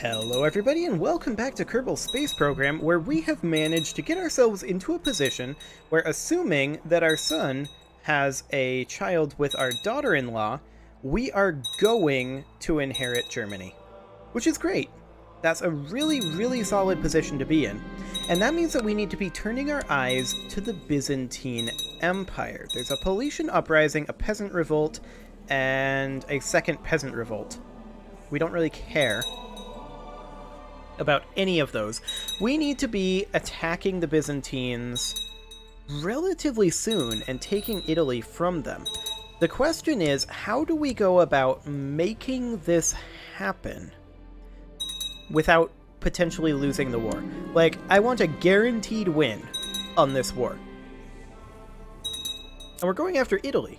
Hello everybody and welcome back to Kerbal Space Program, where we have managed to get ourselves into a position where, assuming that our son has a child with our daughter-in-law, we are going to inherit Germany. Which is great. That's a really solid position to be in. And that means that we need to be turning our eyes to the Byzantine Empire. There's a Paulician uprising, a peasant revolt, and a second peasant revolt. We don't really care about any of those. We need to be attacking the Byzantines relatively soon and taking Italy from them. The question is, how do we go about making this happen without potentially losing the war? Like, I want a guaranteed win on this war. And we're going after Italy,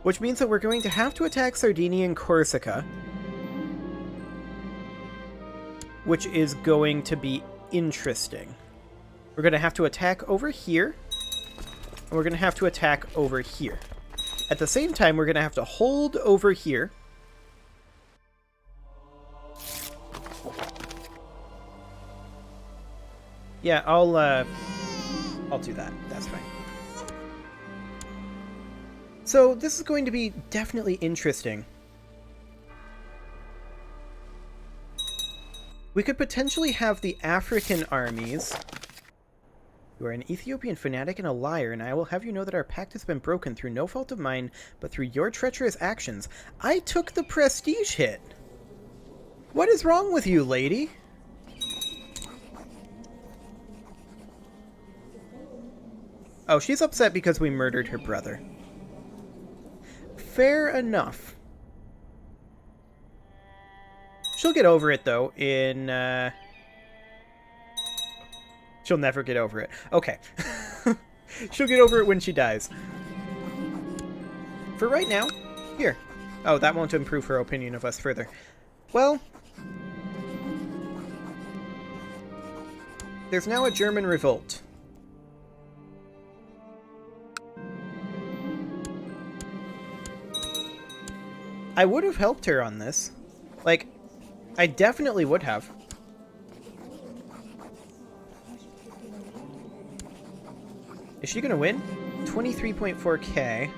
which means that we're going to have to attack Sardinia and Corsica, which is going to be interesting. We're going to have to attack over here, and we're going to have to attack over here. At the same time, we're going to have to hold over here. Yeah, I'll do that. That's fine. So this is going to be definitely interesting. We could potentially have the African armies. You are an Ethiopian fanatic and a liar, and I will have you know that our pact has been broken through no fault of mine, but through your treacherous actions. I took the prestige hit. What is wrong with you, lady? Oh, she's upset because we murdered her brother. Fair enough. She'll get over it, though, in, She'll never get over it. Okay. She'll get over it when she dies. For right now, here. Oh, that won't improve her opinion of us further. Well, there's now a German revolt. I would have helped her on this. Like, I definitely would have. Is she gonna win? 23.4k.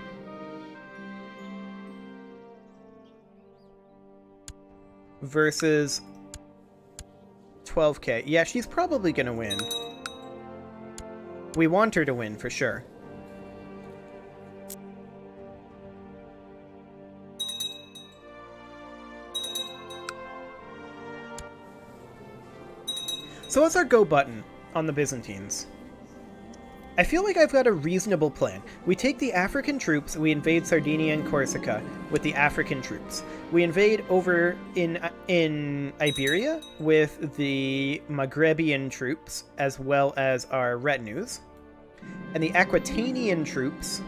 Versus 12k. Yeah, she's probably gonna win. We want her to win, for sure. So what's our go button on the Byzantines? I feel like I've got a reasonable plan. We take the African troops, we invade Sardinia and Corsica with the African troops. We invade over in Iberia with the Maghrebian troops, as well as our retinues. And the Aquitanian troops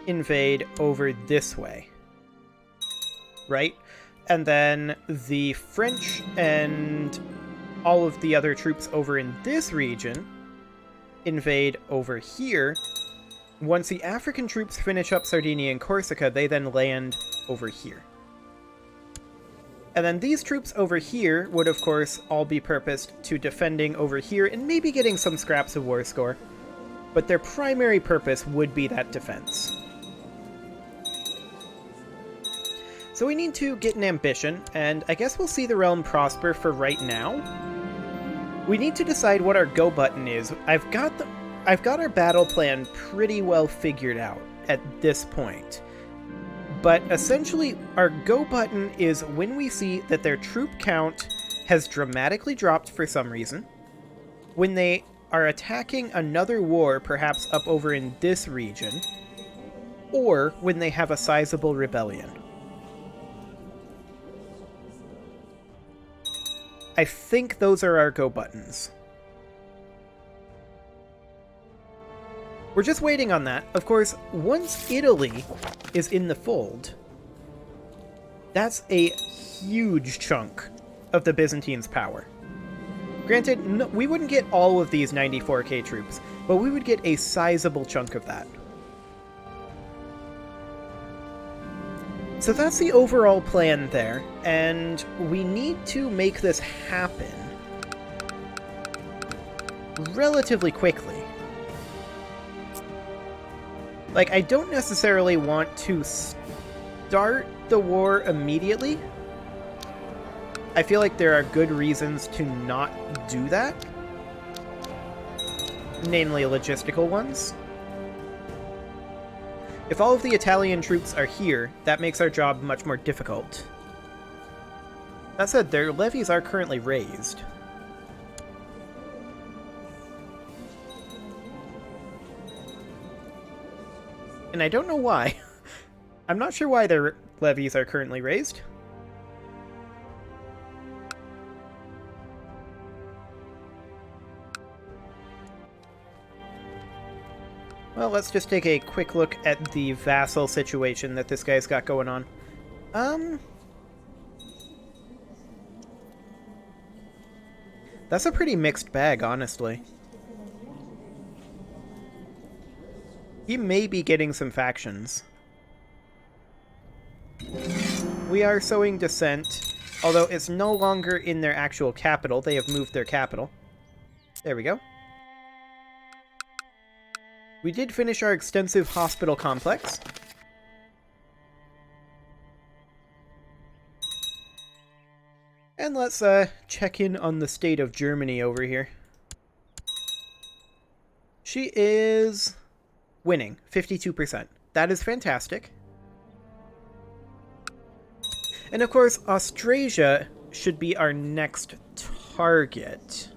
invade over this way. Right? And then the French and all of the other troops over in this region invade over here. Once the African troops finish up Sardinia and Corsica, they then land over here. And then these troops over here would, of course, all be purposed to defending over here and maybe getting some scraps of war score. But their primary purpose would be that defense. So we need to get an ambition, and I guess we'll see the realm prosper for right now. We need to decide what our go button is. I've got our battle plan pretty well figured out at this point. But essentially, our go button is when we see that their troop count has dramatically dropped for some reason, when they are attacking another war, perhaps up over in this region, or when they have a sizable rebellion. I think those are our go buttons. We're just waiting on that. Of course, once Italy is in the fold, that's a huge chunk of the Byzantines' power. Granted, no, we wouldn't get all of these 94k troops, but we would get a sizable chunk of that. So that's the overall plan there, and we need to make this happen relatively quickly. Like, I don't necessarily want to start the war immediately. I feel like there are good reasons to not do that. Namely, logistical ones. If all of the Italian troops are here, that makes our job much more difficult. That said, their levies are currently raised. And I don't know why. I'm not sure why their levies are currently raised. Well, let's just take a quick look at the vassal situation that this guy's got going on. That's a pretty mixed bag, honestly. He may be getting some factions. We are sowing dissent, although it's no longer in their actual capital. They have moved their capital. There we go. We did finish our extensive hospital complex. And let's check in on the state of Germany over here. She is winning, 52%. That is fantastic. And of course, Austrasia should be our next target.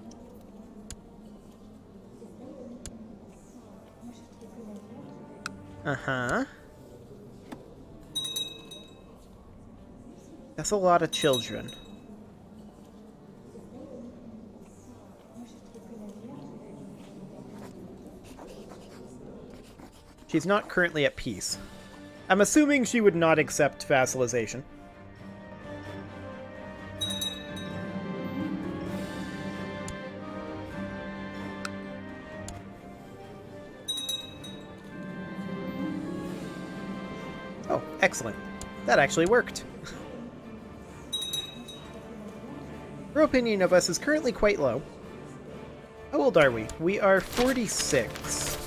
Uh-huh. That's a lot of children. She's not currently at peace. I'm assuming she would not accept vassalization. Oh, excellent. That actually worked. Her opinion of us is currently quite low. How old are we? We are 46.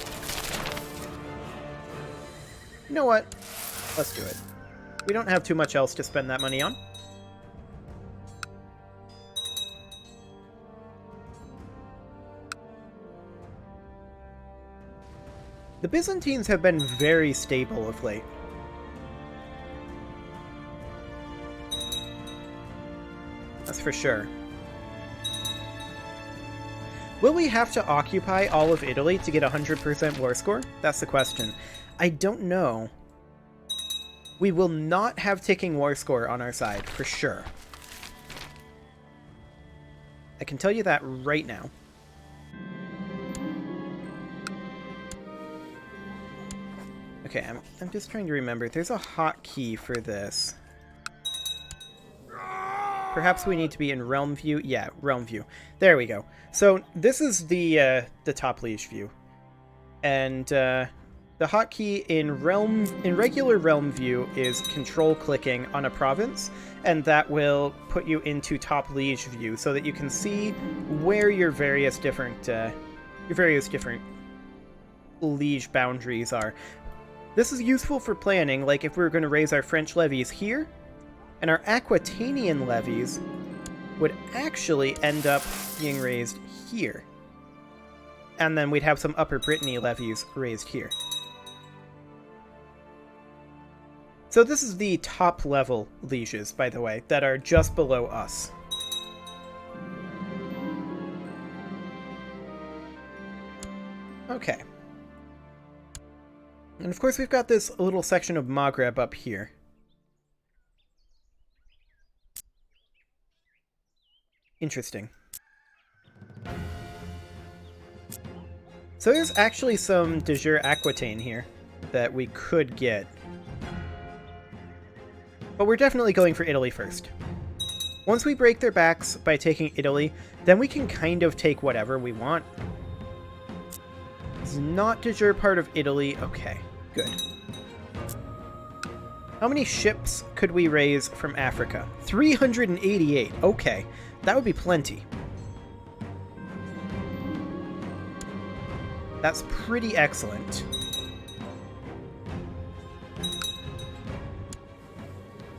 You know what? Let's do it. We don't have too much else to spend that money on. The Byzantines have been very stable of late. That's for sure. Will we have to occupy all of Italy to get 100% war score? That's the question. I don't know. We will not have ticking war score on our side, for sure. I can tell you that right now. Okay, I'm just trying to remember. There's a hotkey for this. Perhaps we need to be in realm view. Yeah, realm view. There we go. So this is the top liege view, and the hotkey in regular realm view is control clicking on a province, and that will put you into top liege view so that you can see where your various different liege boundaries are. This is useful for planning, like if we were going to raise our French levies here. And our Aquitanian levies would actually end up being raised here. And then we'd have some Upper Brittany levies raised here. So this is the top level lieges, by the way, that are just below us. Okay. And of course we've got this little section of Maghreb up here. Interesting. So there's actually some de jure Aquitaine here that we could get. But we're definitely going for Italy first. Once we break their backs by taking Italy, then we can kind of take whatever we want. It's not de jure part of Italy. Okay, good. How many ships could we raise from Africa? 388. Okay, that would be plenty. That's pretty excellent.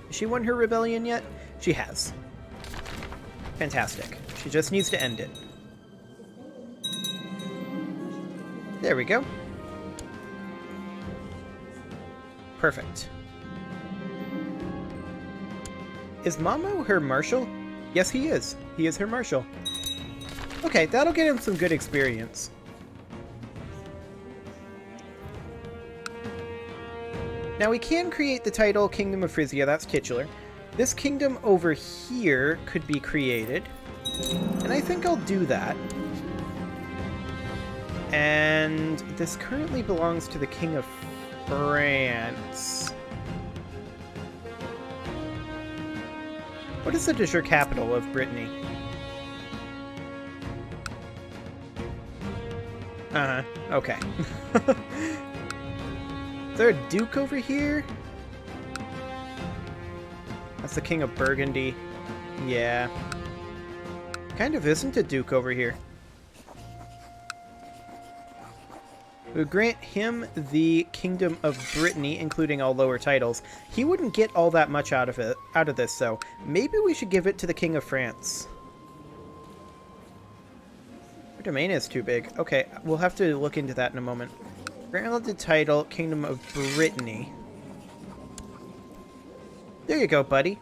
Has she won her rebellion yet? She has. Fantastic. She just needs to end it. There we go. Perfect. Is Mamo her marshal? Yes, he is. He is her marshal. Okay, that'll get him some good experience. Now we can create the title Kingdom of Frisia, that's titular. This kingdom over here could be created, and I think I'll do that. And this currently belongs to the King of France. What is the de jure capital of Brittany? Uh-huh, okay. Is there a duke over here? That's the King of Burgundy. Yeah. Kind of isn't a duke over here. We would grant him the Kingdom of Brittany, including all lower titles. He wouldn't get all that much out of this, so maybe we should give it to the King of France. Our domain is too big. Okay, we'll have to look into that in a moment. Grant the title Kingdom of Brittany. There you go, buddy.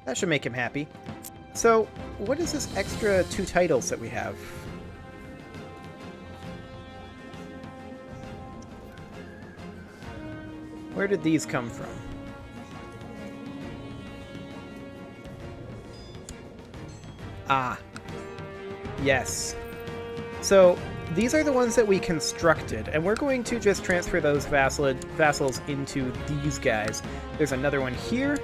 That should make him happy. So, what is this extra 2 titles that we have? Where did these come from? Ah. Yes. So, these are the ones that we constructed, and we're going to just transfer those vassals into these guys. There's another one here.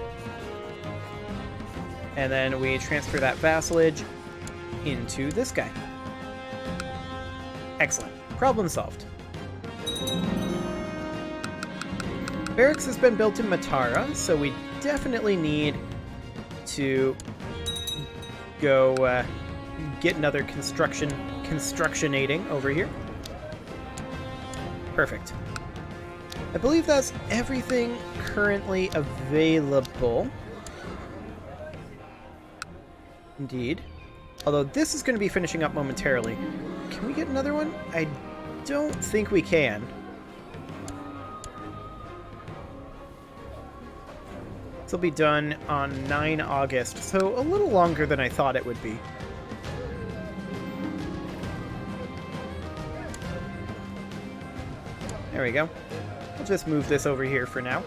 And then we transfer that vassalage into this guy. Excellent. Problem solved. Barracks has been built in Matara, so we definitely need to go get another constructionating over here. Perfect. I believe that's everything currently available. Indeed. Although this is going to be finishing up momentarily. Can we get another one? I don't think we can. This will be done on 9 August, so a little longer than I thought it would be. There we go. I'll just move this over here for now.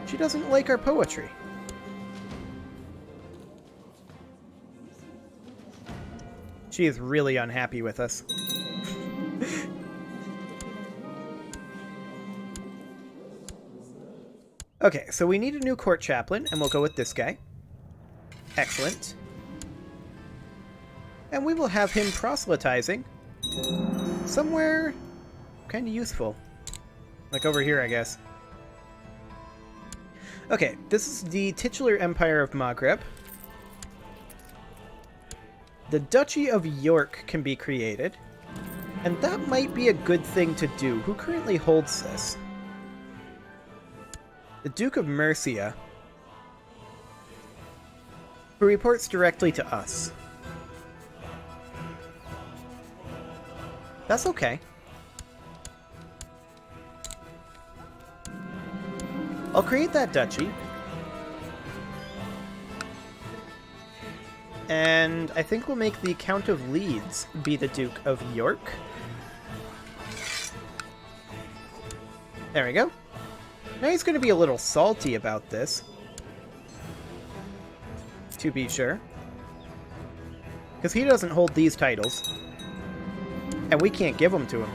She doesn't like our poetry. She is really unhappy with us. Okay, so we need a new court chaplain, and we'll go with this guy. Excellent. And we will have him proselytizing somewhere kind of useful. Like over here, I guess. Okay, this is the titular Empire of Maghreb. The Duchy of York can be created, and that might be a good thing to do. Who currently holds this? The Duke of Mercia, who reports directly to us. That's okay. I'll create that duchy. And I think we'll make the Count of Leeds be the Duke of York. There we go. Now he's going to be a little salty about this. To be sure. Because he doesn't hold these titles. And we can't give them to him.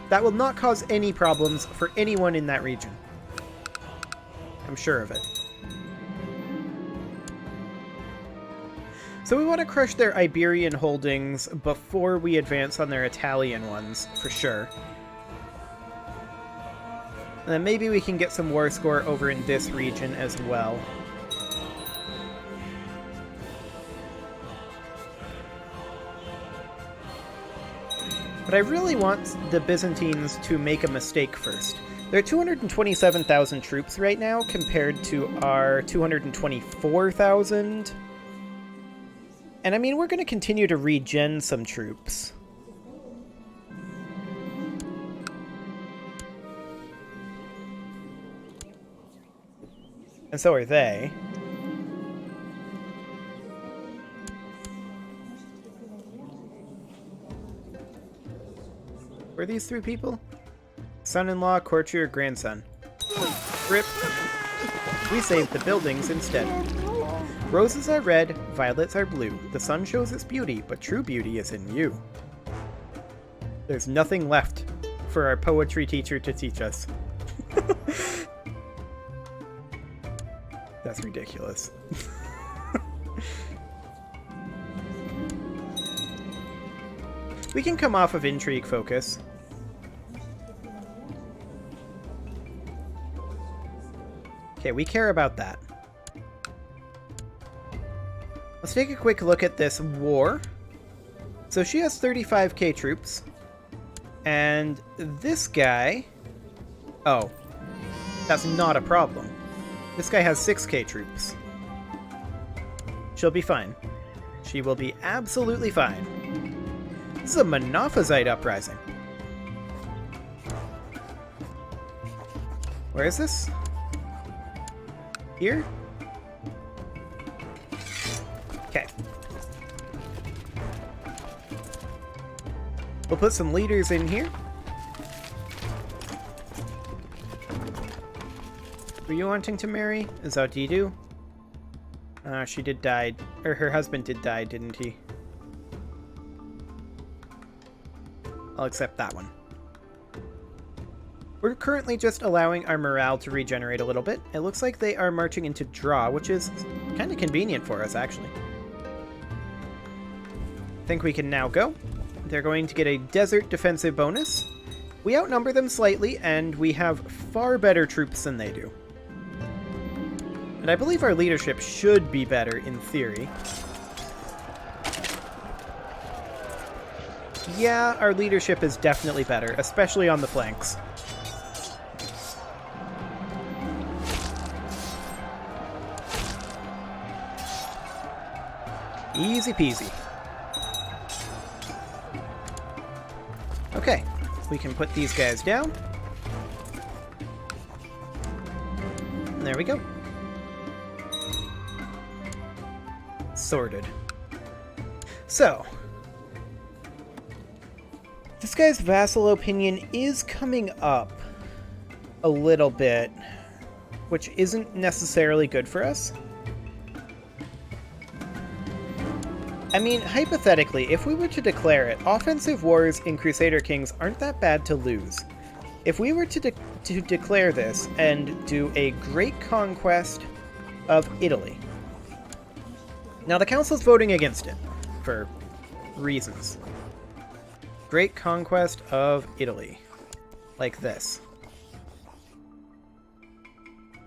That will not cause any problems for anyone in that region. I'm sure of it. So we want to crush their Iberian holdings before we advance on their Italian ones, for sure. And then maybe we can get some war score over in this region as well. But I really want the Byzantines to make a mistake first. They're 227,000 troops right now compared to our 224,000. And I mean, we're going to continue to regen some troops. And so are they. Were these three people? Son-in-law, courtier, grandson. Rip. We saved the buildings instead. Roses are red, violets are blue. The sun shows its beauty, but true beauty is in you. There's nothing left for our poetry teacher to teach us. That's ridiculous. We can come off of intrigue focus. Okay, we care about that. Let's take a quick look at this war. So she has 35k troops. And this guy... Oh. That's not a problem. This guy has 6k troops. She'll be fine. She will be absolutely fine. This is a Monophysite uprising. Where is this? Here? Okay. We'll put some leaders in here. Were you wanting to marry? Is that what you do? She did die. Or her husband did die, didn't he? I'll accept that one. We're currently just allowing our morale to regenerate a little bit. It looks like they are marching into draw, which is kind of convenient for us, actually. I think we can now go. They're going to get a desert defensive bonus. We outnumber them slightly, and we have far better troops than they do. And I believe our leadership should be better, in theory. Yeah, our leadership is definitely better, especially on the flanks. Easy peasy. Okay, we can put these guys down. And there we go. Sorted. So, this guy's vassal opinion is coming up a little bit, which isn't necessarily good for us. I mean, hypothetically, if we were to declare it, offensive wars in Crusader Kings aren't that bad to lose. If we were to declare this and do a great conquest of Italy. Now, the council's voting against it, for reasons. Great conquest of Italy. Like this.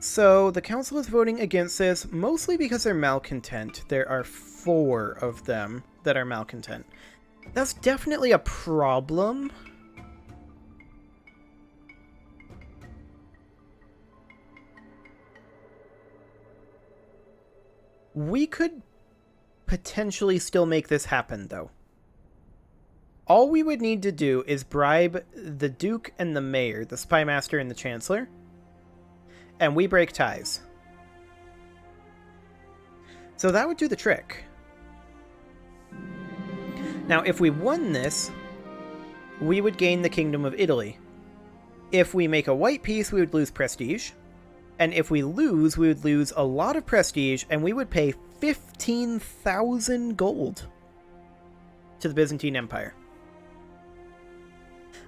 So, the council is voting against this, mostly because they're malcontent. There are 4 of them that are malcontent. That's definitely a problem. We could potentially still make this happen, though. All we would need to do is bribe the Duke and the Mayor, the Spy Master and the Chancellor, and we break ties. So that would do the trick. Now, if we won this, we would gain the Kingdom of Italy. If we make a white peace, we would lose prestige. And if we lose, we would lose a lot of prestige, and we would pay 15,000 gold to the Byzantine Empire.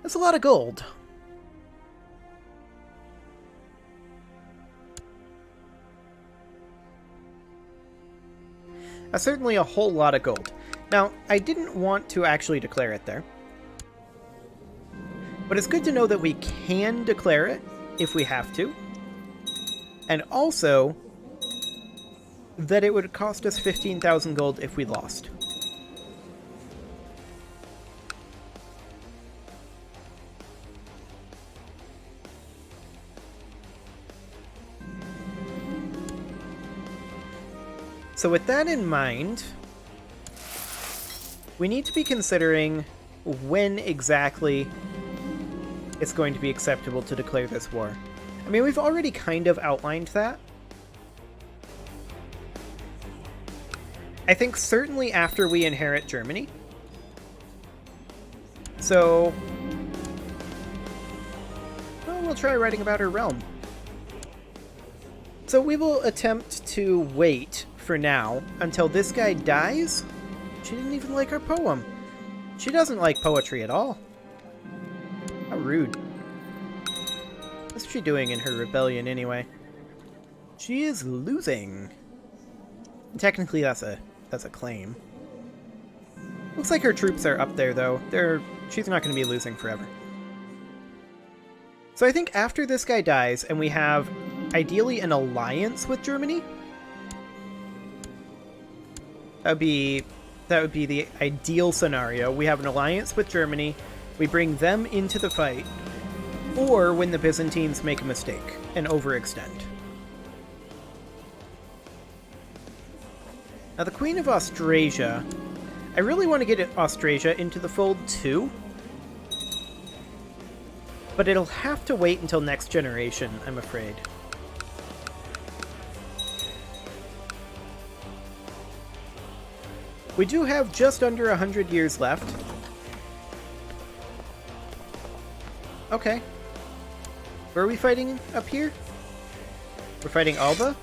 That's a lot of gold. That's certainly a whole lot of gold. Now, I didn't want to actually declare it there. But it's good to know that we can declare it, if we have to. And also that it would cost us 15,000 gold if we lost. So with that in mind, we need to be considering when exactly it's going to be acceptable to declare this war. I mean, we've already kind of outlined that. I think certainly after we inherit Germany. So, well, we'll try writing about her realm. So we will attempt to wait for now until this guy dies. She didn't even like our poem. She doesn't like poetry at all. How rude. What's she doing in her rebellion anyway? She is losing. Technically that's a claim. Looks like her troops are up there though. She's not going to be losing forever. So I think after this guy dies and we have ideally an alliance with Germany, that would be the ideal scenario. We have an alliance with Germany, we bring them into the fight, or when the Byzantines make a mistake and overextend. Now the Queen of Austrasia, I really want to get Austrasia into the fold too, but it'll have to wait until next generation, I'm afraid. We do have just under 100 years left. Okay. Where are we fighting up here? We're fighting Alba?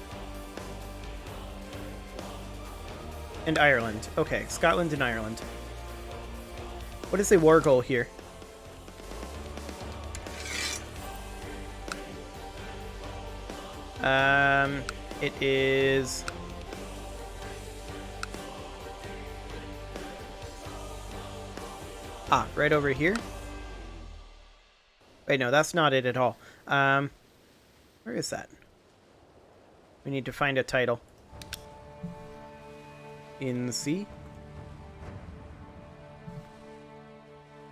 And Ireland. Okay, Scotland and Ireland. What is the war goal here? It is... Ah, right over here? Wait, no, that's not it at all. Where is that? We need to find a title. In C?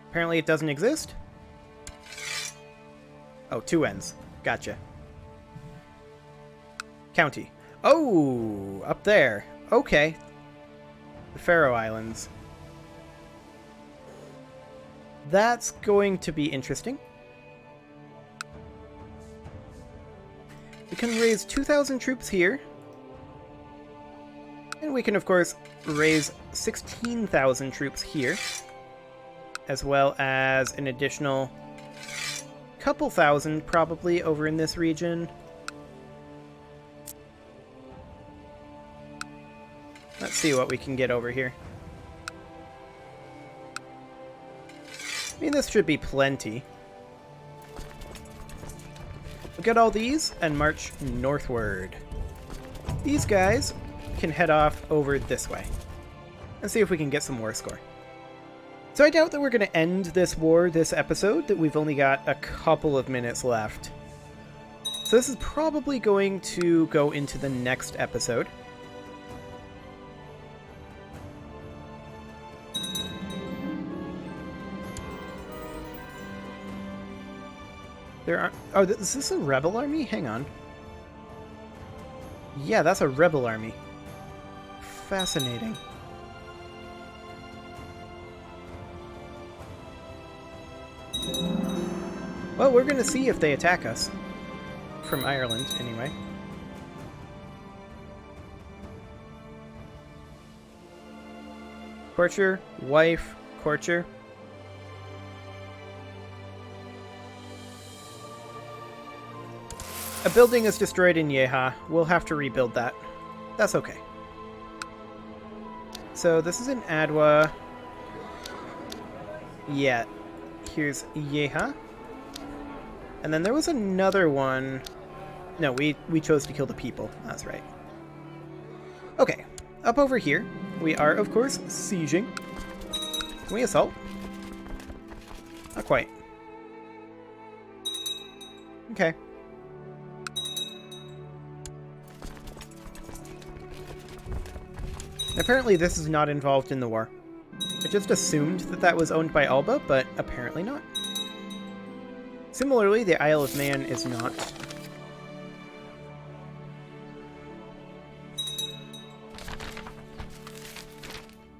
Apparently it doesn't exist? Oh, 2 N's. Gotcha. County. Oh, up there. Okay. The Faroe Islands. That's going to be interesting. We can raise 2,000 troops here. And we can, of course, raise 16,000 troops here. As well as an additional couple thousand, probably, over in this region. Let's see what we can get over here. I mean, this should be plenty. We'll get all these and march northward. These guys can head off over this way and see if we can get some war score. So I doubt that we're going to end this war this episode, that we've only got a couple of minutes left. So this is probably going to go into the next episode. There are... Oh, is this a rebel army? Hang on. Yeah, that's a rebel army. Fascinating. Well, we're going to see if they attack us. From Ireland, anyway. Courtier, wife, courtier. A building is destroyed in Yeha. We'll have to rebuild that. That's okay. So this is in Adwa. Yeah. Here's Yeha. And then there was another one. No, we chose to kill the people. That's right. Okay. Up over here, we are, of course, sieging. Can we assault? Not quite. Okay. Apparently this is not involved in the war. I just assumed that that was owned by Alba, but apparently not. Similarly, the Isle of Man is not.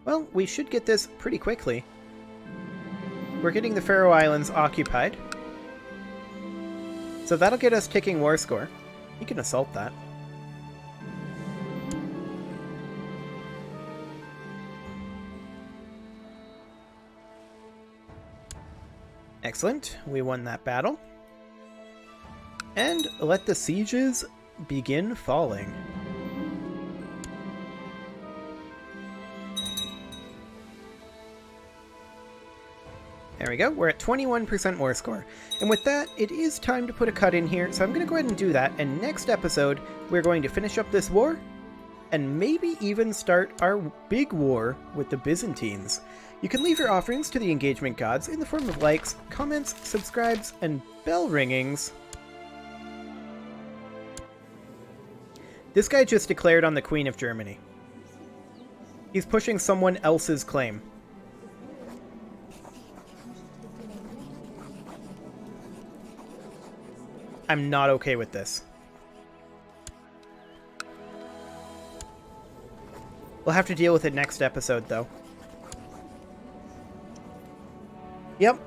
Well, we should get this pretty quickly. We're getting the Faroe Islands occupied. So that'll get us ticking war score. You can assault that. Excellent. We won that battle. And let the sieges begin falling. There we go, we're at 21% war score. And with that, it is time to put a cut in here, so I'm going to go ahead and do that, and next episode, we're going to finish up this war, and maybe even start our big war with the Byzantines. You can leave your offerings to the engagement gods in the form of likes, comments, subscribes, and bell ringings. This guy just declared on the Queen of Germany. He's pushing someone else's claim. I'm not okay with this. We'll have to deal with it next episode, though. Yep,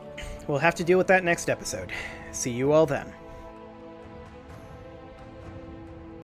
we'll have to deal with that next episode. See you all then.